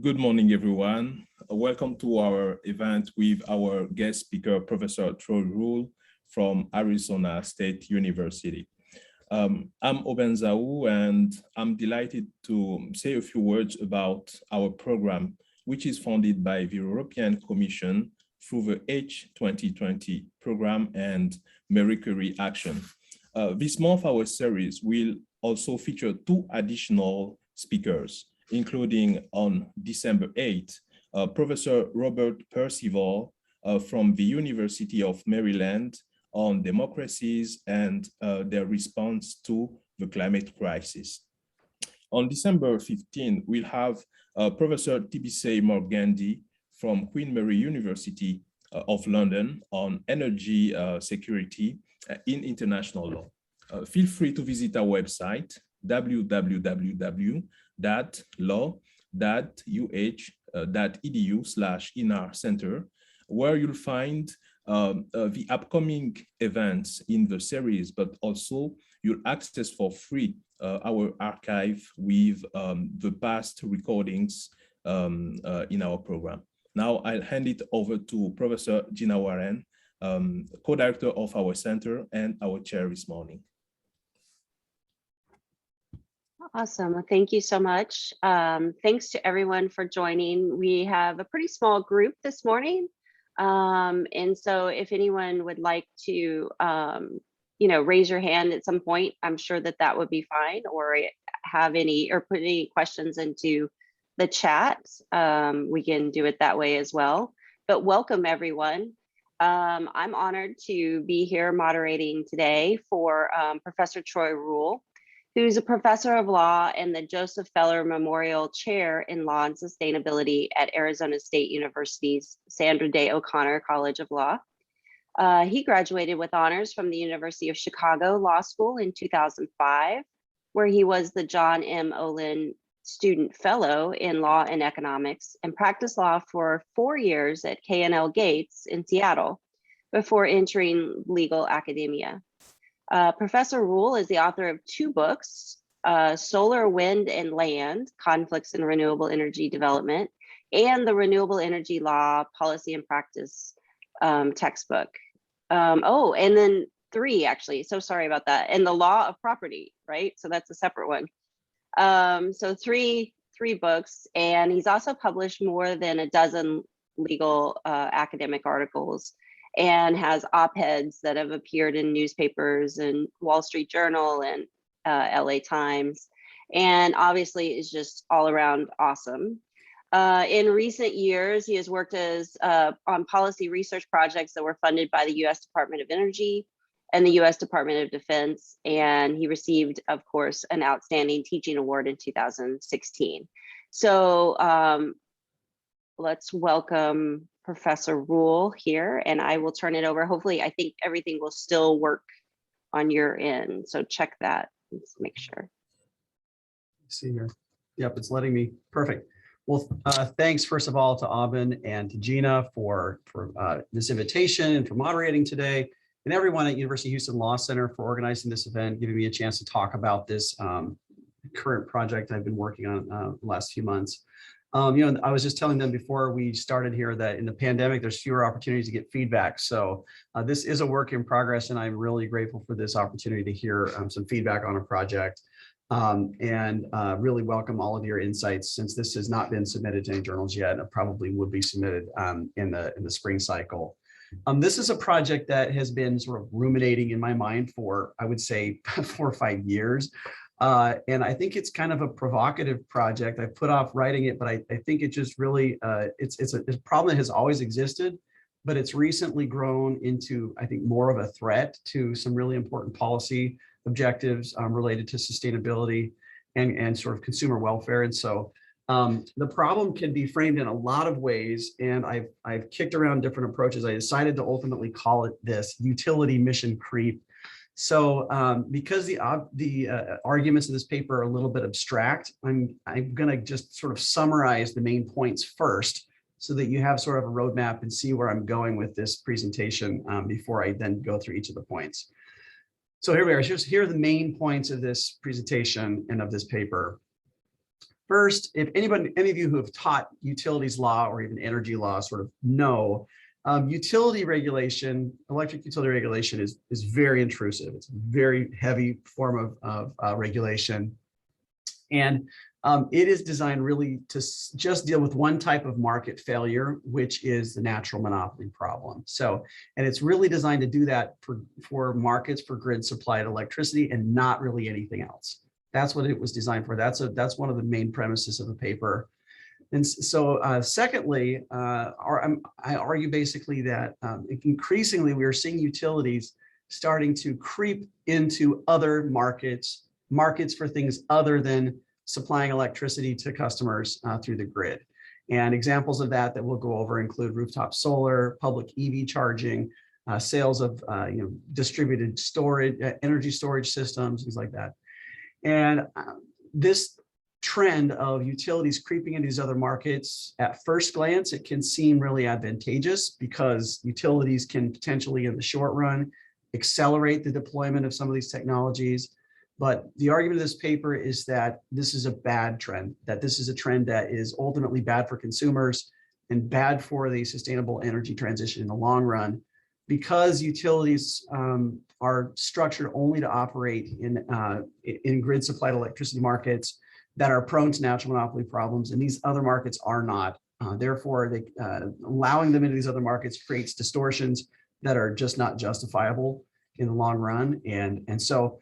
Good morning, everyone. Welcome to our event with our guest speaker, Professor Troy Rule from Arizona State University. I'm Oben Zaou, and I'm delighted to say a few words about our program, which is funded by the European Commission through the H2020 program and Marie Curie Action. This month, our series will also feature two additional speakers, including on December 8th, Professor Robert Percival from the University of Maryland on democracies and their response to the climate crisis. On December 15th, we'll have Professor Tibisay Morgandi from Queen Mary University of London on energy security in international law. Feel free to visit our website, www.law.uh.edu/INAR-Center, where you'll find the upcoming events in the series, but also you'll access for free our archive with the past recordings in our program. Now I'll hand it over to Professor Gina Warren, co-director of our center and our chair this morning. Awesome. Thank you so much. Thanks to everyone for joining. We have a pretty small group this morning. And so if anyone would like to, raise your hand at some point, I'm sure that would be fine, or have any or put any questions into the chat. We can do it that way as well. But welcome, everyone. I'm honored to be here moderating today for Professor Troy Rule, who's a professor of law and the Joseph Feller Memorial Chair in Law and Sustainability at Arizona State University's Sandra Day O'Connor College of Law. He graduated with honors from the University of Chicago Law School in 2005, where he was the John M. Olin Student Fellow in Law and Economics, and practiced law for 4 years at K&L Gates in Seattle before entering legal academia. Professor Rule is the author of 2 books, Solar, Wind, and Land, Conflicts in Renewable Energy Development, and the Renewable Energy Law, Policy and Practice textbook. And then 3, actually, so sorry about that, and the Law of Property, right? So that's a separate one. So three books, and he's also published more than a dozen legal academic articles, and has op-eds that have appeared in newspapers and Wall Street Journal and LA Times, and obviously is just all around awesome. In recent years, he has worked on policy research projects that were funded by the U.S. Department of Energy and the U.S. Department of Defense, and he received, of course, an Outstanding Teaching Award in 2016. So let's welcome Professor Rule here, and I will turn it over. Hopefully, I think everything will still work on your end, so check that. Let's make sure. Let's see here. Yep, it's letting me. Perfect. Well, thanks first of all to Aubin and to Gina for this invitation and for moderating today, and everyone at University of Houston Law Center for organizing this event, giving me a chance to talk about this current project I've been working on the last few months. I was just telling them before we started here that in the pandemic, there's fewer opportunities to get feedback. So this is a work in progress, and I'm really grateful for this opportunity to hear some feedback on a project, and really welcome all of your insights, since this has not been submitted to any journals yet, and it probably would be submitted in the spring cycle. This is a project that has been sort of ruminating in my mind for, I would say, 4 or 5 years. And I think it's kind of a provocative project. I put off writing it, but I think it just really, it's a problem that has always existed, but it's recently grown into, I think, more of a threat to some really important policy objectives related to sustainability and sort of consumer welfare. And so the problem can be framed in a lot of ways, and I've kicked around different approaches. I decided to ultimately call it this utility mission creep. So because the arguments in this paper are a little bit abstract, I'm going to just sort of summarize the main points first, so that you have sort of a roadmap and see where I'm going with this presentation before I then go through each of the points. So here we are. Here are the main points of this presentation and of this paper. First, if any of you who have taught utilities law or even energy law sort of know, utility regulation, electric utility regulation is very intrusive. It's a very heavy form of regulation. And it is designed really to just deal with one type of market failure, which is the natural monopoly problem. So, and it's really designed to do that for markets for grid supplied electricity and not really anything else. That's what it was designed for. That's one of the main premises of the paper. And so secondly, I argue basically that increasingly we are seeing utilities starting to creep into other markets for things other than supplying electricity to customers through the grid. And examples of that we'll go over include rooftop solar, public EV charging, sales of distributed storage, energy storage systems, things like that. And this trend of utilities creeping into these other markets, at first glance, it can seem really advantageous because utilities can potentially, in the short run, accelerate the deployment of some of these technologies. But the argument of this paper is that this is a bad trend, that this is a trend that is ultimately bad for consumers and bad for the sustainable energy transition in the long run, because utilities are structured only to operate in grid supplied electricity markets that are prone to natural monopoly problems, and these other markets are not. Therefore, allowing them into these other markets creates distortions that are just not justifiable in the long run. And so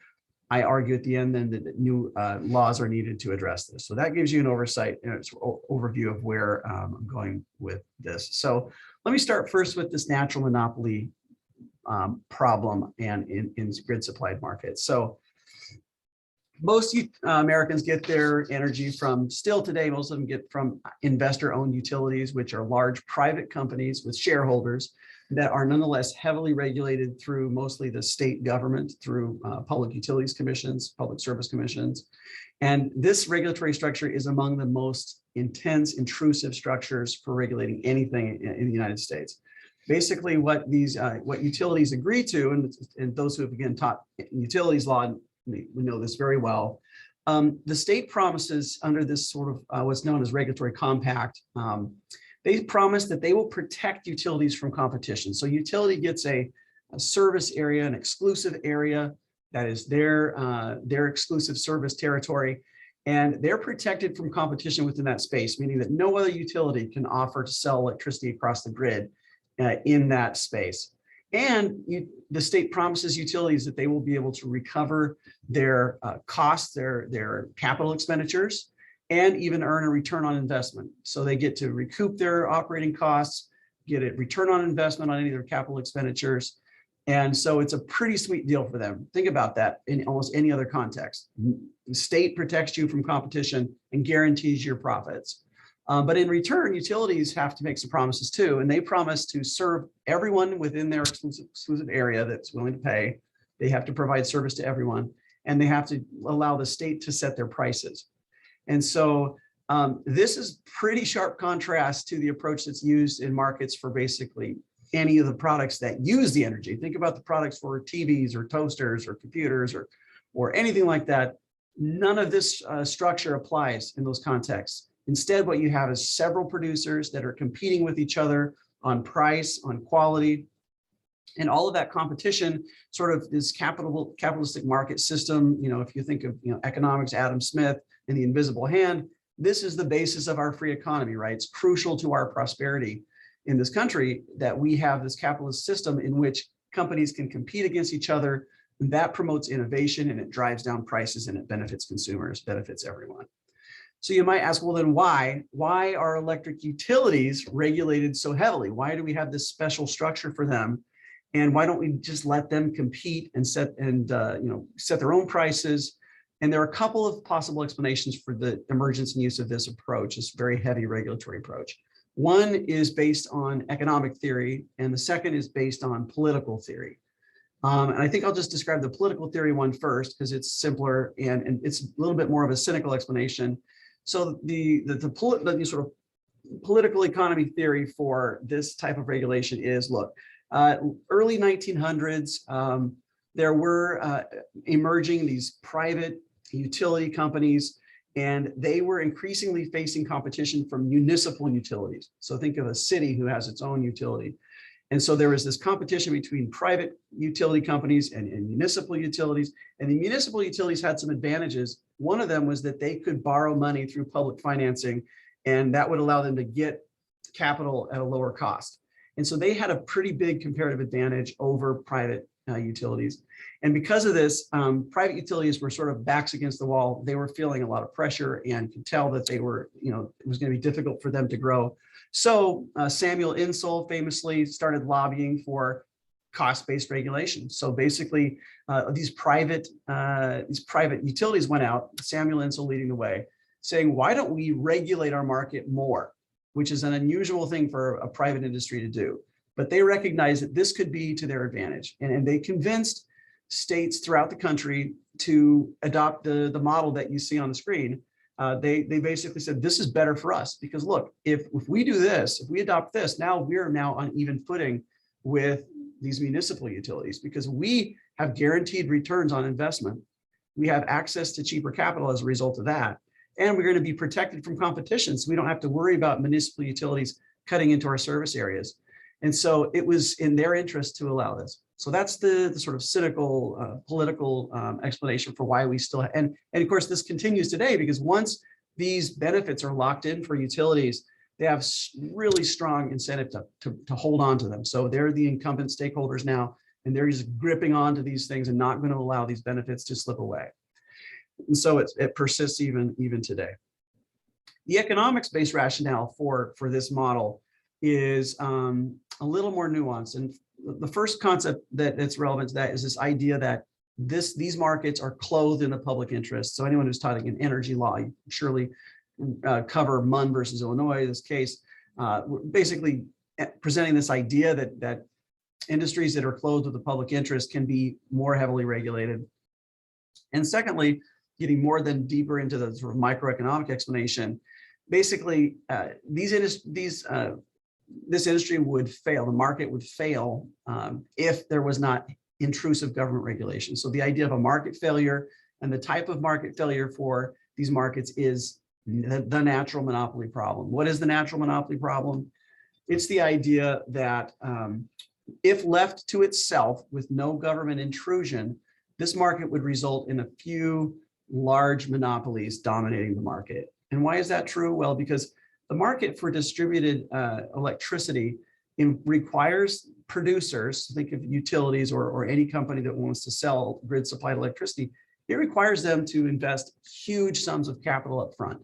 I argue at the end then that new laws are needed to address this. So that gives you an oversight and overview of where I'm going with this. So let me start first with this natural monopoly problem and in grid supplied markets. So most Americans get their energy from, still today, most of them get from investor-owned utilities, which are large private companies with shareholders that are nonetheless heavily regulated through mostly the state government, through public utilities commissions, public service commissions. And this regulatory structure is among the most intense, intrusive structures for regulating anything in the United States. Basically, what utilities agree to, and those who have again taught utilities law, we know this very well. The state promises under this sort of what's known as regulatory compact, they promise that they will protect utilities from competition. So utility gets a service area, an exclusive area that is their exclusive service territory, and they're protected from competition within that space, meaning that no other utility can offer to sell electricity across the grid in that space. And the state promises utilities that they will be able to recover their costs, their capital expenditures, and even earn a return on investment. So they get to recoup their operating costs, get a return on investment on any of their capital expenditures. And so it's a pretty sweet deal for them. Think about that in almost any other context. The state protects you from competition and guarantees your profits. But in return, utilities have to make some promises too, and they promise to serve everyone within their exclusive area that's willing to pay. They have to provide service to everyone, and they have to allow the state to set their prices. And so this is pretty sharp contrast to the approach that's used in markets for basically any of the products that use the energy. Think about the products for TVs or toasters or computers or anything like that. None of this structure applies in those contexts. Instead, what you have is several producers that are competing with each other on price, on quality, and all of that competition sort of this capitalistic market system. If you think of economics, Adam Smith and the invisible hand, this is the basis of our free economy, right? It's crucial to our prosperity in this country that we have this capitalist system in which companies can compete against each other, and that promotes innovation and it drives down prices and it benefits consumers, benefits everyone. So you might ask, well, then why are electric utilities regulated so heavily? Why do we have this special structure for them? And why don't we just let them compete and set their own prices? And there are a couple of possible explanations for the emergence and use of this approach, this very heavy regulatory approach. One is based on economic theory, and the second is based on political theory. And I think I'll just describe the political theory one first because it's simpler and it's a little bit more of a cynical explanation. So the sort of political economy theory for this type of regulation is, look, early 1900s, there were emerging these private utility companies, And they were increasingly facing competition from municipal utilities. So think of a city who has its own utility. And so there was this competition between private utility companies and municipal utilities. And the municipal utilities had some advantages. One of them was that they could borrow money through public financing, and that would allow them to get capital at a lower cost. And so they had a pretty big comparative advantage over private utilities. And because of this, private utilities were sort of backs against the wall. They were feeling a lot of pressure and could tell that they were, it was going to be difficult for them to grow. So Samuel Insull famously started lobbying for cost-based regulation. So basically, these private utilities went out, Samuel Insull leading the way, saying, why don't we regulate our market more, which is an unusual thing for a private industry to do. But they recognized that this could be to their advantage. And they convinced states throughout the country to adopt the model that you see on the screen. They basically said, this is better for us because look, if we do this, if we adopt this, now we're now on even footing with these municipal utilities because we have guaranteed returns on investment. We have access to cheaper capital as a result of that. And we're going to be protected from competition. So we don't have to worry about municipal utilities cutting into our service areas. And so it was in their interest to allow this. So that's the sort of cynical political explanation for why we still, and of course this continues today because once these benefits are locked in for utilities, they have really strong incentive to hold on to them. So they're the incumbent stakeholders now, and they're just gripping onto these things and not going to allow these benefits to slip away. And so it persists even today. The economics-based rationale for this model is a little more nuanced. And the first concept that's relevant to that is this idea that these markets are clothed in the public interest. So anyone who's taught in energy law, you surely cover Munn versus Illinois, this case, basically presenting this idea that industries that are clothed with the public interest can be more heavily regulated. And secondly, getting more than deeper into the sort of microeconomic explanation, basically this industry would fail, the market would fail if there was not intrusive government regulation. So the idea of a market failure and the type of market failure for these markets is the natural monopoly problem. What is the natural monopoly problem? It's the idea that if left to itself with no government intrusion, this market would result in a few large monopolies dominating the market. And why is that true? Well, because the market for distributed electricity requires producers, think of utilities or any company that wants to sell grid supplied electricity, it requires them to invest huge sums of capital up front.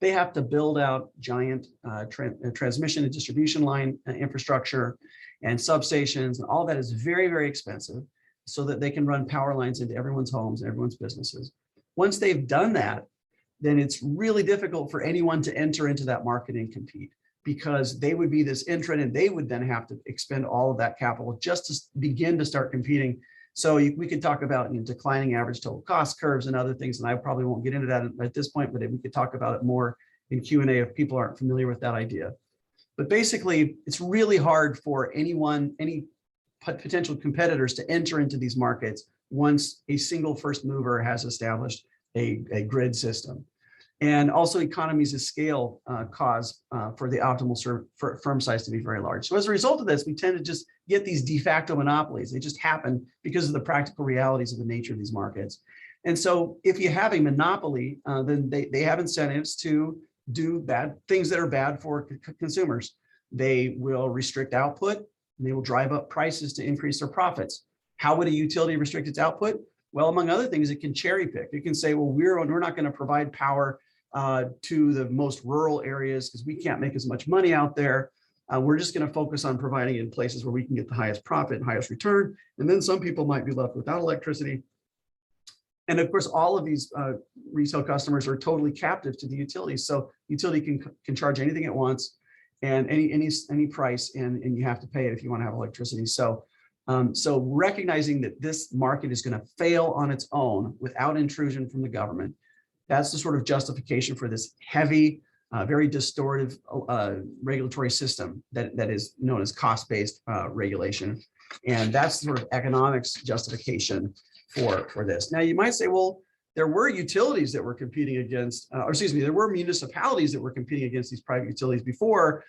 They have to build out giant transmission and distribution line infrastructure and substations, and all that is very, very expensive so that they can run power lines into everyone's homes and everyone's businesses. Once they've done that, then it's really difficult for anyone to enter into that market and compete because they would be this entrant and they would then have to expend all of that capital just to begin to start competing. So we could talk about declining average total cost curves and other things, and I probably won't get into that at this point, but we could talk about it more in Q&A if people aren't familiar with that idea. But basically, it's really hard for any potential competitors to enter into these markets once a single first mover has established a grid system. And also economies of scale cause for the optimal firm size to be very large. So as a result of this, we tend to just get these de facto monopolies. They just happen because of the practical realities of the nature of these markets. And so if you have a monopoly, then they have incentives to do bad things that are bad for consumers. They will restrict output, and they will drive up prices to increase their profits. How would a utility restrict its output? Well, among other things, it can cherry pick. It can say, well, we're not going to provide power to the most rural areas because we can't make as much money out there. We're just going to focus on providing it in places where we can get the highest profit and highest return. And then some people might be left without electricity. And of course, all of these retail customers are totally captive to the utility. So utility can charge anything it wants and any price, and you have to pay it if you want to have electricity. So recognizing that this market is going to fail on its own without intrusion from the government, that's the sort of justification for this heavy, very distortive regulatory system that is known as cost-based regulation. And that's the sort of economics justification for this. Now, you might say, well, there were utilities that were competing against, or excuse me, there were municipalities that were competing against these private utilities before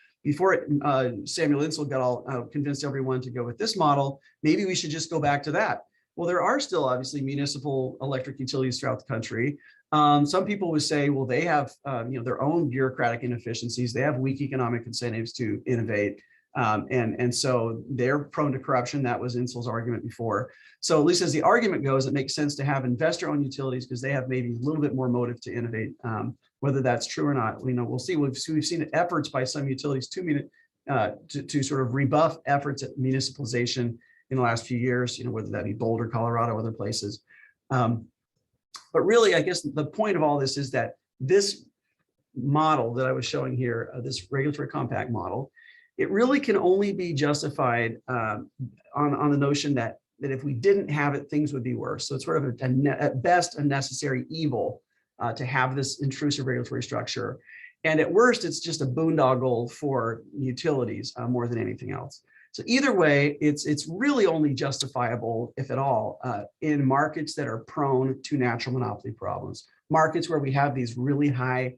Samuel Insull got all convinced everyone to go with this model. Maybe we should just go back to that. Well, there are still obviously municipal electric utilities throughout the country. Some people would say, well, they have their own bureaucratic inefficiencies. They have weak economic incentives to innovate. And so they're prone to corruption. That was Insull's argument before. So at least as the argument goes, it makes sense to have investor-owned utilities because they have maybe a little bit more motive to innovate. Whether that's true or not, we'll see. We've seen efforts by some utilities to sort of rebuff efforts at municipalization in the last few years, whether that be Boulder, Colorado, other places. But really, I guess the point of all this is that this model that I was showing here, this regulatory compact model, it really can only be justified on the notion that if we didn't have it, things would be worse. So it's sort of at best a necessary evil to have this intrusive regulatory structure. And at worst, it's just a boondoggle for utilities more than anything else. So either way, it's really only justifiable, if at all, in markets that are prone to natural monopoly problems. Markets where we have these really high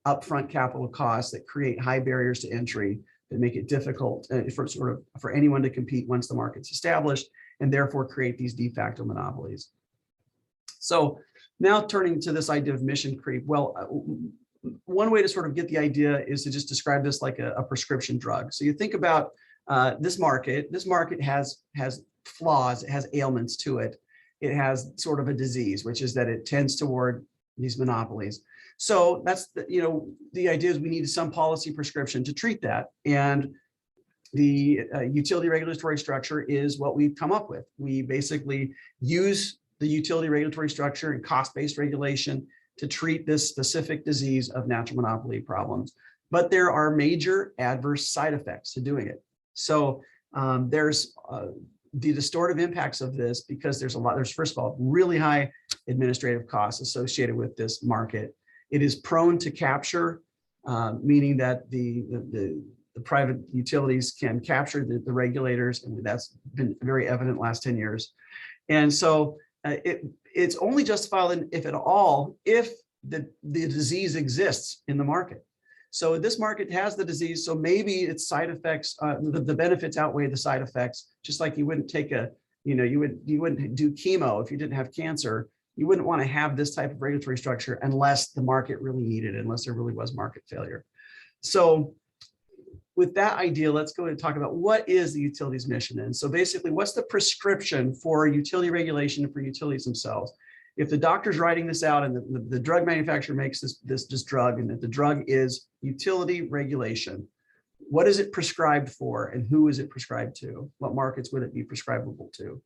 upfront capital costs that create high barriers to entry that make it difficult for anyone to compete once the market's established, and therefore create these de facto monopolies. So now turning to this idea of mission creep. Well, one way to sort of get the idea is to just describe this like a prescription drug. So you think about this market has flaws, it has ailments to it. It has sort of a disease, which is that it tends toward these monopolies. So that's the idea is we need some policy prescription to treat that. And the utility regulatory structure is what we've come up with. We basically use the utility regulatory structure and cost-based regulation to treat this specific disease of natural monopoly problems. But there are major adverse side effects to doing it. So there's the distortive impacts of this because there's first of all, really high administrative costs associated with this market. It is prone to capture, meaning that the private utilities can capture the regulators, and that's been very evident last 10 years. And so it's only justifiable, if at all, if the disease exists in the market. So this market has the disease, so maybe its side effects, the benefits outweigh the side effects. Just like you wouldn't take you wouldn't do chemo if you didn't have cancer. You wouldn't want to have this type of regulatory structure unless the market really needed it, unless there really was market failure. So with that idea, let's go ahead and talk about what is the utility's mission. And so basically, what's the prescription for utility regulation and for utilities themselves? If the doctor's writing this out and the drug manufacturer makes this drug, and that the drug is utility regulation, what is it prescribed for and who is it prescribed to? What markets would it be prescribable to?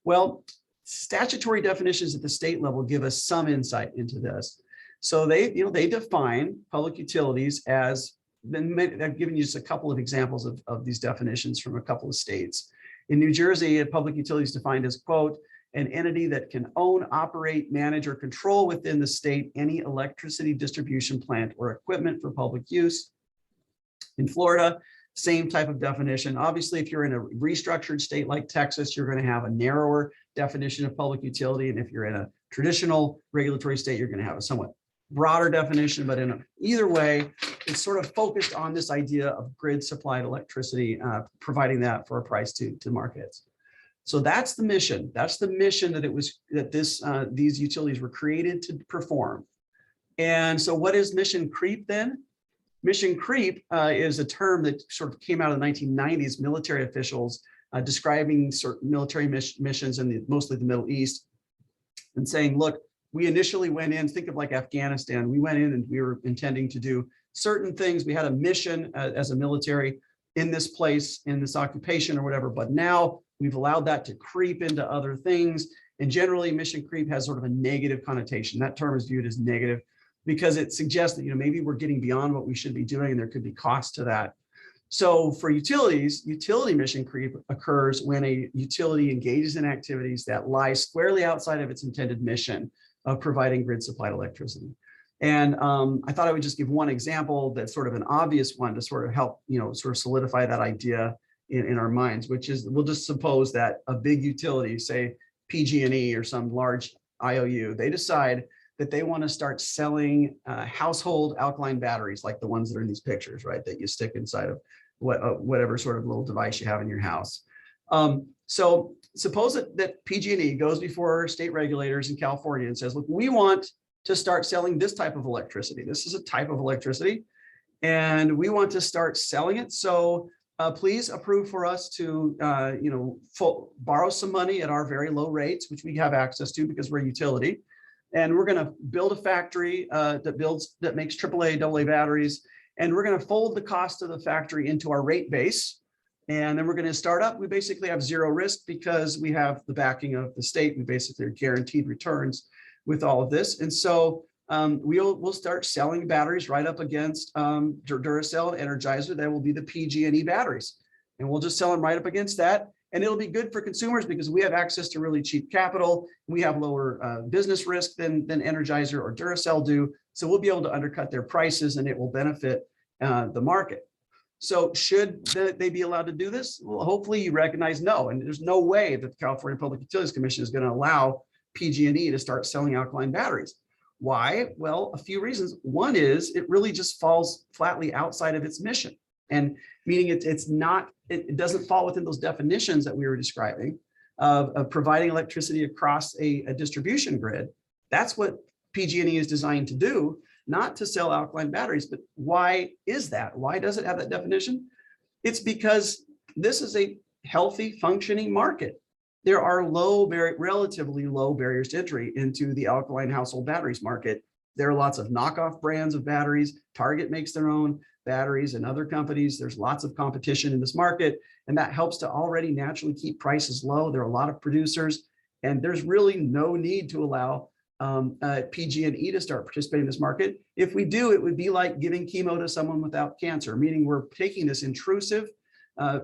Well, statutory definitions at the state level give us some insight into this. So they define public utilities as, I've given you just a couple of examples of these definitions from a couple of states. In New Jersey, a public utility is defined as, quote, an entity that can own, operate, manage, or control within the state any electricity distribution plant or equipment for public use. In Florida, same type of definition. Obviously, if you're in a restructured state like Texas, you're going to have a narrower definition of public utility. And if you're in a traditional regulatory state, you're going to have a somewhat broader definition. But either way, it's sort of focused on this idea of grid supplied electricity, providing that for a price to markets. So that's the mission. That's the mission that these utilities were created to perform. And so what is mission creep then? Mission creep is a term that sort of came out of the 1990s, military officials describing certain military missions in mostly the Middle East, and saying, look, we initially went in, think of like Afghanistan, we went in and we were intending to do certain things. We had a mission as a military in this place, in this occupation or whatever, but now we've allowed that to creep into other things. And generally mission creep has sort of a negative connotation. That term is viewed as negative because it suggests that maybe we're getting beyond what we should be doing and there could be cost to that. So for utilities, utility mission creep occurs when a utility engages in activities that lie squarely outside of its intended mission of providing grid supplied electricity. And I thought I would just give one example that's sort of an obvious one to sort of help, sort of solidify that idea in our minds, which is, we'll just suppose that a big utility, say PG&E or some large IOU, they decide that they want to start selling household alkaline batteries, like the ones that are in these pictures, right? That you stick inside of whatever sort of little device you have in your house. So suppose that PG&E goes before state regulators in California and says, look, we want to start selling this type of electricity. This is a type of electricity, and we want to start selling it. So please approve for us to, borrow some money at our very low rates, which we have access to because we're a utility. And we're going to build a factory that makes AAA, AA batteries. And we're going to fold the cost of the factory into our rate base. And then we're going to start up. We basically have zero risk because we have the backing of the state. We basically are guaranteed returns with all of this. And so we'll start selling batteries right up against Duracell and Energizer. That will be the PG&E batteries. And we'll just sell them right up against that. And it'll be good for consumers because we have access to really cheap capital. We have lower business risk than Energizer or Duracell do. So we'll be able to undercut their prices and it will benefit the market. So should they be allowed to do this? Well, hopefully you recognize no. And there's no way that the California Public Utilities Commission is going to allow PG&E to start selling alkaline batteries. Why? Well, a few reasons. One is it really just falls flatly outside of its mission. And meaning it doesn't fall within those definitions that we were describing of providing electricity across a distribution grid. That's what PG&E is designed to do, not to sell alkaline batteries. But why is that? Why does it have that definition? It's because this is a healthy, functioning market. There are relatively low barriers to entry into the alkaline household batteries market. There are lots of knockoff brands of batteries. Target makes their own batteries and other companies. There's lots of competition in this market, and that helps to already naturally keep prices low. There are a lot of producers, and there's really no need to allow PG&E to start participating in this market. If we do, it would be like giving chemo to someone without cancer, meaning we're taking this intrusive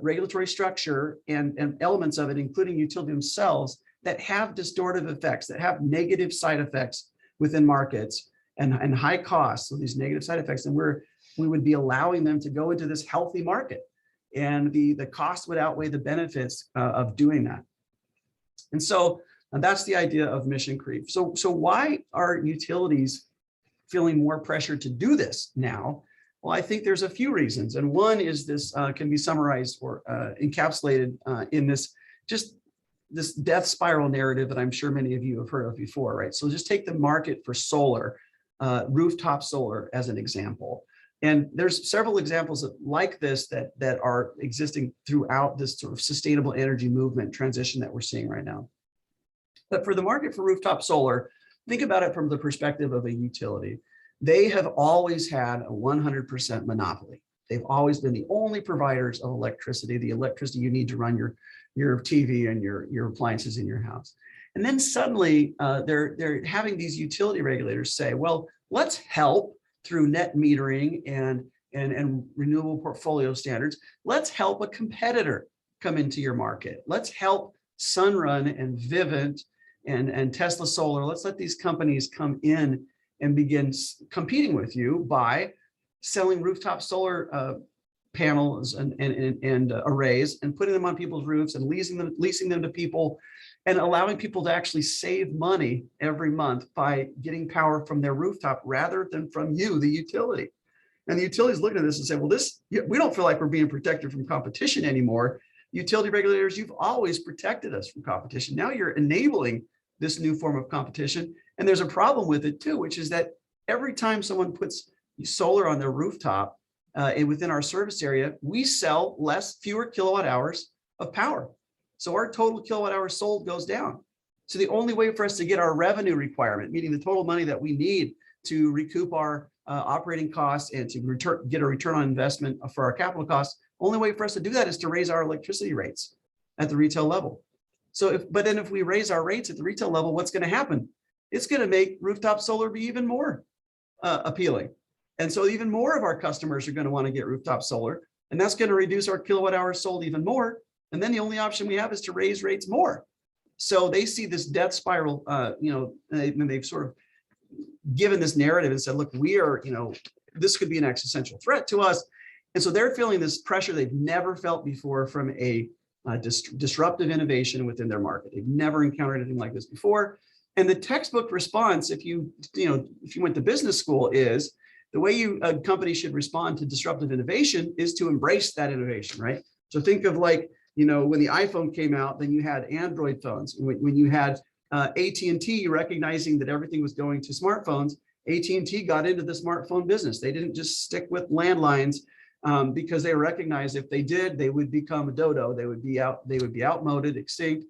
regulatory structure and elements of it, including utility themselves, that have distortive effects, that have negative side effects within markets and high costs. So these negative side effects, and we would be allowing them to go into this healthy market, and the cost would outweigh the benefits of doing that. And so that's the idea of mission creep. So why are utilities feeling more pressure to do this now? Well, I think there's a few reasons. And one is this can be summarized or encapsulated in this death spiral narrative that I'm sure many of you have heard of before, right? So just take the market for solar, rooftop solar as an example. And there's several examples like this that are existing throughout this sort of sustainable energy movement transition that we're seeing right now. But for the market for rooftop solar, think about it from the perspective of a utility. They have always had a 100% monopoly. They've always been the only providers of electricity, the electricity you need to run your TV and your appliances in your house. And then suddenly they're having these utility regulators say, well, let's help through net metering and renewable portfolio standards. Let's help a competitor come into your market. Let's help Sunrun and Vivint and Tesla Solar. Let's let these companies come in and begin competing with you by selling rooftop solar panels and arrays and putting them on people's roofs and leasing them to people and allowing people to actually save money every month by getting power from their rooftop rather than from you, the utility. And the utilities looking at this and say, well, we don't feel like we're being protected from competition anymore. Utility regulators, you've always protected us from competition. Now you're enabling this new form of competition. And there's a problem with it too, which is that every time someone puts solar on their rooftop and within our service area, we sell fewer kilowatt hours of power. So our total kilowatt hours sold goes down. So the only way for us to get our revenue requirement, meaning the total money that we need to recoup our operating costs and to get a return on investment for our capital costs, only way for us to do that is to raise our electricity rates at the retail level. But then if we raise our rates at the retail level, what's going to happen? It's going to make rooftop solar be even more appealing. And so even more of our customers are going to want to get rooftop solar, and that's going to reduce our kilowatt hours sold even more. And then the only option we have is to raise rates more. So they see this death spiral, they've sort of given this narrative and said, look, this could be an existential threat to us. And so they're feeling this pressure they've never felt before from a disruptive innovation within their market. They've never encountered anything like this before. And the textbook response, if you went to business school, is the way a company should respond to disruptive innovation is to embrace that innovation, right? So think of like, when the iPhone came out, then you had Android phones. When you had AT&T recognizing that everything was going to smartphones, AT&T got into the smartphone business. They didn't just stick with landlines because they recognized if they did, they would become a dodo. They would be outmoded, extinct.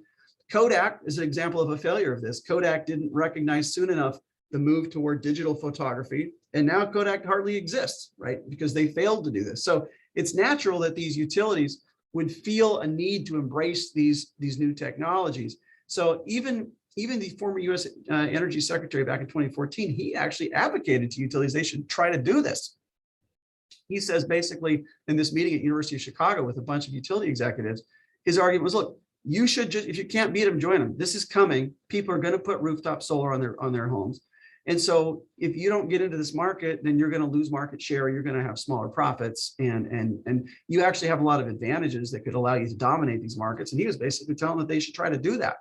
Kodak is an example of a failure of this. Kodak didn't recognize soon enough the move toward digital photography, and now Kodak hardly exists, right? Because they failed to do this. So it's natural that these utilities would feel a need to embrace these new technologies. So even the former U.S. Energy Secretary back in 2014, he actually advocated to utilities they should try to do this. He says basically in this meeting at University of Chicago with a bunch of utility executives, his argument was, look, you should just, if you can't beat them, join them. This is coming. People are going to put rooftop solar on their homes. And so if you don't get into this market, then you're going to lose market share. You're going to have smaller profits. And you actually have a lot of advantages that could allow you to dominate these markets. And he was basically telling them that they should try to do that.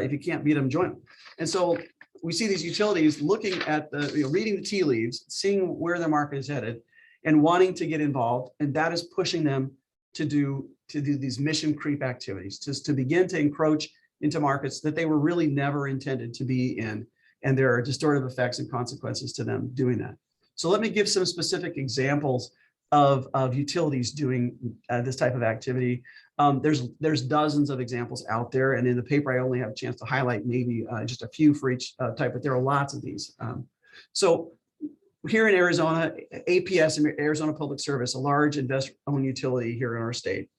If you can't beat them, join them. And so we see these utilities looking at reading the tea leaves, seeing where the market is headed and wanting to get involved. And that is pushing them to do these mission creep activities, to begin to encroach into markets that they were really never intended to be in. And there are distortive effects and consequences to them doing that. So let me give some specific examples of utilities doing this type of activity. There's dozens of examples out there, and in the paper I only have a chance to highlight maybe just a few for each type, but there are lots of these. So here in Arizona, APS, Arizona Public Service, a large investor-owned utility here in our state,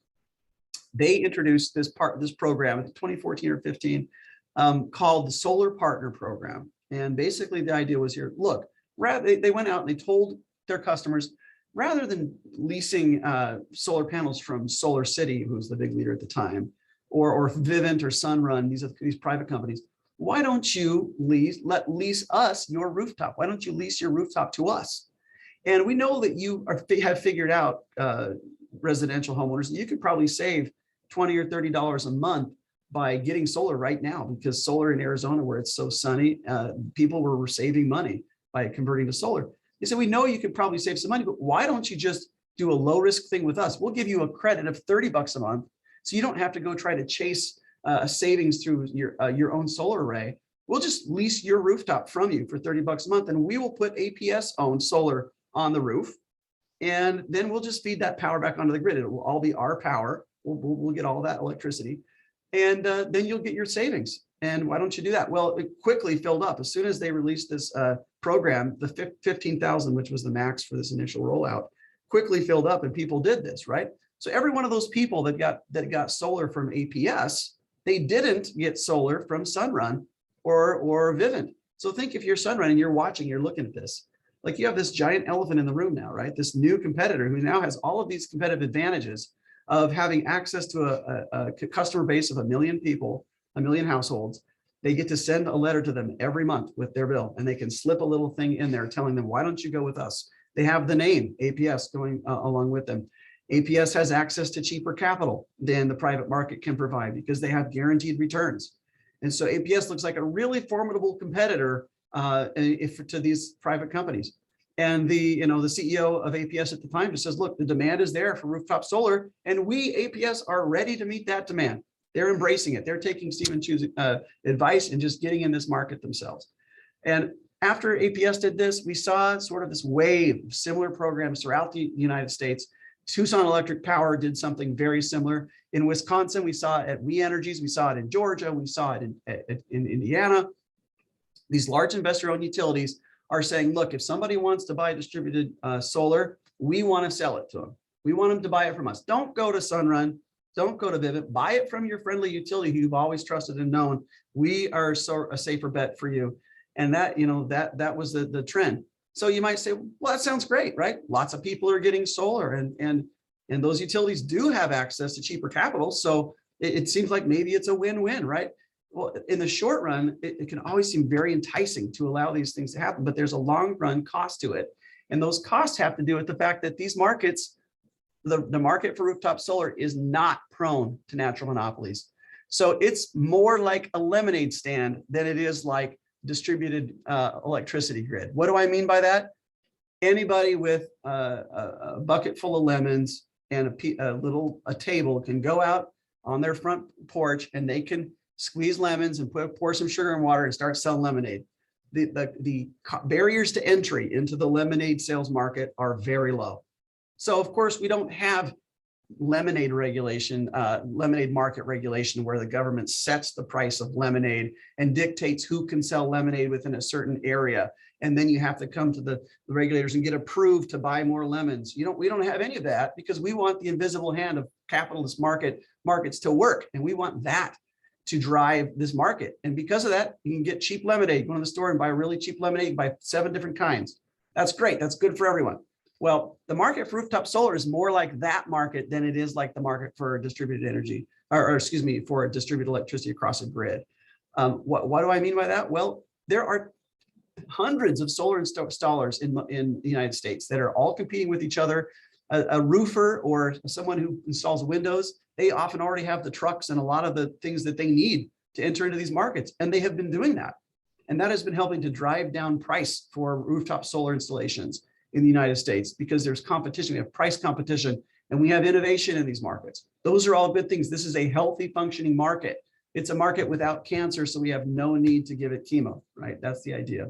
they introduced this program in 2014 or 15 called the Solar Partner Program. And basically the idea was here, look, they went out and they told their customers, rather than leasing solar panels from Solar City, who's the big leader at the time, or Vivint or Sunrun, these private companies, why don't you lease us your rooftop? Why don't you lease your rooftop to us? And we know that you have figured out, residential homeowners, you could probably save $20 or $30 a month by getting solar right now, because solar in Arizona, where it's so sunny, people were saving money by converting to solar. They said, we know you could probably save some money, but why don't you just do a low risk thing with us? We'll give you a credit of $30 a month, so you don't have to go try to chase a savings through your own solar array. We'll just lease your rooftop from you for $30 a month, and we will put APS owned solar on the roof. And then we'll just feed that power back onto the grid. It will all be our power. We'll get all that electricity. And then you'll get your savings. And why don't you do that? Well, it quickly filled up. As soon as they released this program, the 15,000, which was the max for this initial rollout, quickly filled up, and people did this, right? So every one of those people that got solar from APS, they didn't get solar from Sunrun or Vivint. So think if you're Sunrun and you're watching, you're looking at this, like you have this giant elephant in the room now, right? This new competitor who now has all of these competitive advantages of having access to a customer base of 1 million people, 1 million households. They get to send a letter to them every month with their bill, and they can slip a little thing in there telling them, why don't you go with us? They have the name APS going along with them. APS has access to cheaper capital than the private market can provide because they have guaranteed returns. And so APS looks like a really formidable competitor to these private companies. And the CEO of APS at the time just says, look, the demand is there for rooftop solar, and we, APS, are ready to meet that demand. They're embracing it. They're taking Stephen Chu's advice and just getting in this market themselves. And after APS did this, we saw sort of this wave of similar programs throughout the United States. Tucson Electric Power did something very similar. In Wisconsin, we saw it at We Energies. We saw it in Georgia. We saw it in Indiana. These large investor-owned utilities are saying, look, if somebody wants to buy distributed solar, we want to sell it to them. We want them to buy it from us. Don't go to Sunrun. Don't go to Vivint. Buy it from your friendly utility who you've always trusted and known. We are a safer bet for you. And that was the trend. So you might say, well, that sounds great, right? Lots of people are getting solar, and those utilities do have access to cheaper capital. So it seems like maybe it's a win-win, right? Well, in the short run, it can always seem very enticing to allow these things to happen, but there's a long run cost to it. And those costs have to do with the fact that these markets, the market for rooftop solar is not prone to natural monopolies. So it's more like a lemonade stand than it is like distributed electricity grid. What do I mean by that? Anybody with a bucket full of lemons and a table can go out on their front porch and they can squeeze lemons and pour some sugar and water and start selling lemonade. The barriers to entry into the lemonade sales market are very low. So of course we don't have lemonade regulation, lemonade market regulation, where the government sets the price of lemonade and dictates who can sell lemonade within a certain area. And then you have to come to the regulators and get approved to buy more lemons. We don't have any of that, because we want the invisible hand of capitalist markets to work. And we want that to drive this market. And because of that, you can get cheap lemonade. Go to the store and buy really cheap lemonade, buy 7 different kinds. That's great. That's good for everyone. Well, the market for rooftop solar is more like that market than it is like the market for distributed energy, or excuse me, for distributed electricity across a grid. What do I mean by that? Well, there are hundreds of solar installers in the United States that are all competing with each other. A roofer or someone who installs windows, they often already have the trucks and a lot of the things that they need to enter into these markets. And they have been doing that. And that has been helping to drive down price for rooftop solar installations in the United States, because there's competition. We have price competition and we have innovation in these markets. Those are all good things. This is a healthy functioning market. It's a market without cancer, so we have no need to give it chemo, right? That's the idea.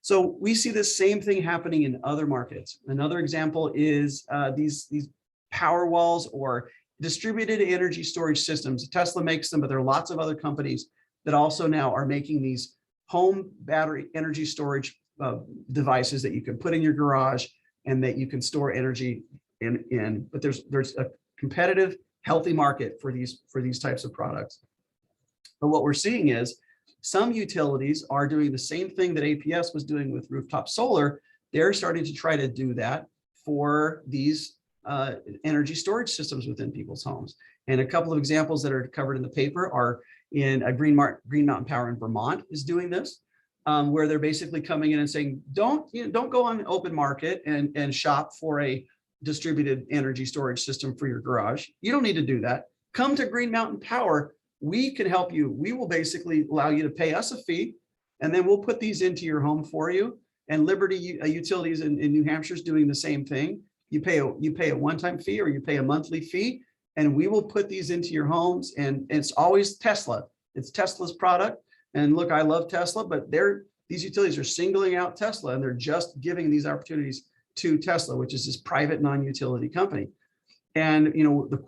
So we see the same thing happening in other markets. Another example is these power walls or distributed energy storage systems. Tesla makes them, but there are lots of other companies that also now are making these home battery energy storage devices that you can put in your garage and that you can store energy in. But there's a competitive, healthy market for these types of products. But what we're seeing is some utilities are doing the same thing that APS was doing with rooftop solar. They're starting to try to do that for these energy storage systems within people's homes. And a couple of examples that are covered in the paper are in Green Mountain Power in Vermont is doing this, where they're basically coming in and saying, don't go on the open market and shop for a distributed energy storage system for your garage. You don't need to do that. Come to Green Mountain Power. We can help you. We will basically allow you to pay us a fee, and then we'll put these into your home for you. And Liberty Utilities in New Hampshire is doing the same thing. You pay a one-time fee or you pay a monthly fee, and we will put these into your homes. And it's always Tesla. It's Tesla's product. And look, I love Tesla, but these utilities are singling out Tesla, and they're just giving these opportunities to Tesla, which is this private non-utility company. And